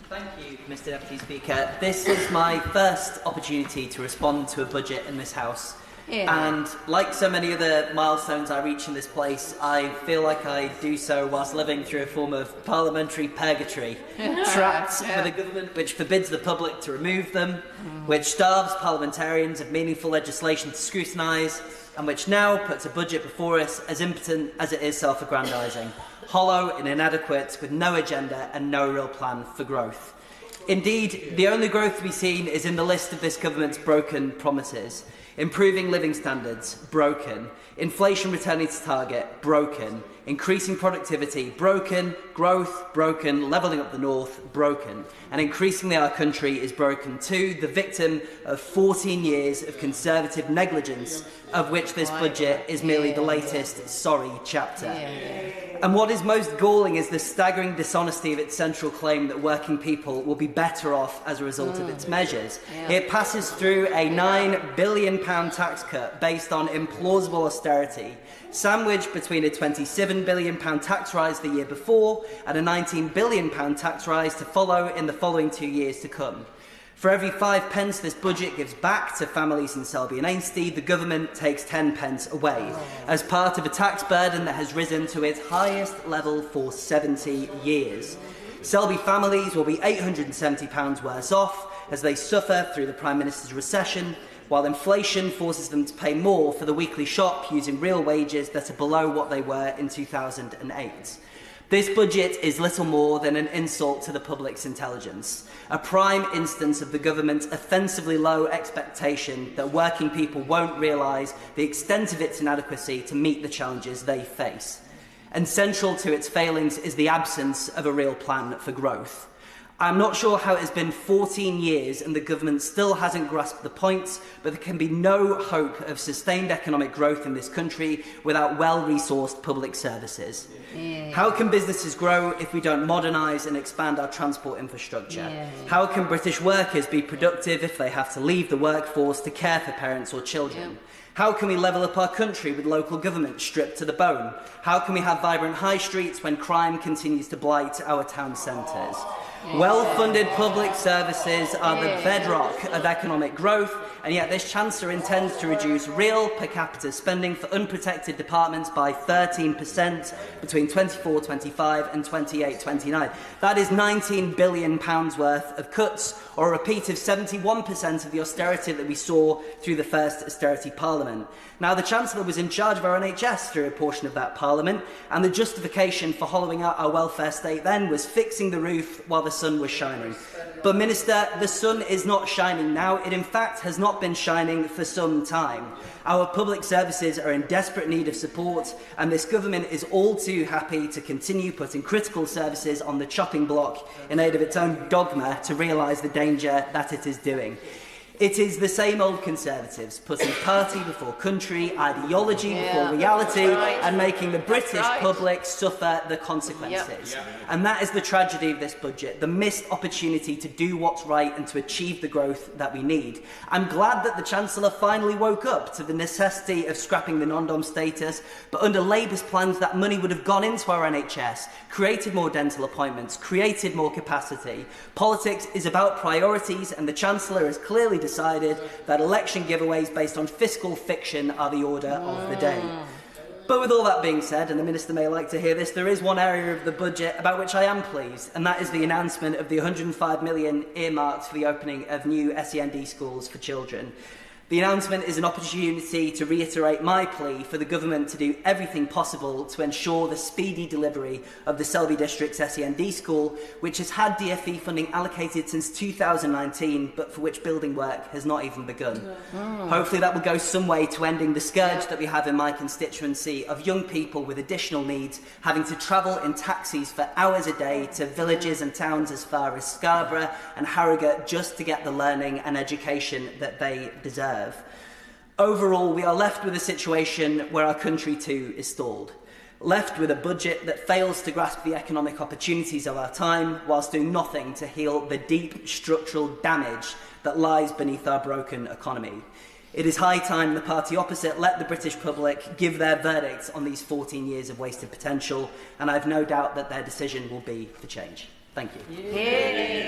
Thank you, Mr Deputy Speaker. This is my first opportunity to respond to a budget in this House. Yeah. And like so many other milestones I reach in this place, I feel like I do so whilst living through a form of parliamentary purgatory, trapped with a government which forbids the public to remove them, which starves parliamentarians of meaningful legislation to scrutinise, and which now puts a budget before us as impotent as it is self-aggrandising, hollow and inadequate, with no agenda and no real plan for growth. Indeed, the only growth to be seen is in the list of this government's broken promises. Improving living standards, broken. Inflation returning to target, broken. Increasing productivity, broken. Growth, broken. Levelling up the north, broken. And increasingly our country is broken too, the victim of 14 years of Conservative negligence, of which this budget is merely the latest sorry chapter. And what is most galling is the staggering dishonesty of its central claim that working people will be better off as a result of its measures. It passes through a £9 billion tax cut based on implausible austerity, sandwiched between a £27 billion tax rise the year before and a £19 billion tax rise to follow in the following 2 years to come. For every 5 pence this budget gives back to families in Selby and Ainsty, the government takes 10 pence away, as part of a tax burden that has risen to its highest level for 70 years. Selby families will be £870 worse off as they suffer through the Prime Minister's recession, while inflation forces them to pay more for the weekly shop using real wages that are below what they were in 2008. This budget is little more than an insult to the public's intelligence, a prime instance of the government's offensively low expectation that working people won't realise the extent of its inadequacy to meet the challenges they face. And central to its failings is the absence of a real plan for growth. I'm not sure how it has been 14 years and the government still hasn't grasped the point, but there can be no hope of sustained economic growth in this country without well-resourced public services. How can businesses grow if we don't modernise and expand our transport infrastructure? How can British workers be productive if they have to leave the workforce to care for parents or children? How can we level up our country with local government stripped to the bone? How can we have vibrant high streets when crime continues to blight our town centres? Well-funded public services are the bedrock of economic growth, and yet this Chancellor intends to reduce real per capita spending for unprotected departments by 13% between 24-25 and 28-29. That is £19 billion worth of cuts, or a repeat of 71% of the austerity that we saw through the first austerity parliament. Now, the Chancellor was in charge of our NHS through a portion of that parliament, and the justification for hollowing out our welfare state then was fixing the roof while the sun was shining. But, Minister, the sun is not shining now. It, in fact, has not been shining for some time. Our public services are in desperate need of support, and this government is all too happy to continue putting critical services on the chopping block in aid of its own dogma to realise the danger that it is doing. It is the same old Conservatives, putting party before country, ideology before reality, and making the British public suffer the consequences. And that is the tragedy of this budget, the missed opportunity to do what's right and to achieve the growth that we need. I'm glad that the Chancellor finally woke up to the necessity of scrapping the non-dom status, but under Labour's plans that money would have gone into our NHS, created more dental appointments, created more capacity. Politics is about priorities, and the Chancellor has clearly decided that election giveaways based on fiscal fiction are the order of the day. But with all that being said, and the Minister may like to hear this, there is one area of the budget about which I am pleased, and that is the announcement of the £105 million earmarked for the opening of new SEND schools for children. The announcement is an opportunity to reiterate my plea for the government to do everything possible to ensure the speedy delivery of the Selby District's SEND school, which has had DFE funding allocated since 2019, but for which building work has not even begun. Hopefully that will go some way to ending the scourge that we have in my constituency of young people with additional needs having to travel in taxis for hours a day to villages and towns as far as Scarborough and Harrogate just to get the learning and education that they deserve. Overall, we are left with a situation where our country too is stalled. Left with a budget that fails to grasp the economic opportunities of our time whilst doing nothing to heal the deep structural damage that lies beneath our broken economy. It is high time the party opposite let the British public give their verdict on these 14 years of wasted potential, and I have no doubt that their decision will be for change. Thank you.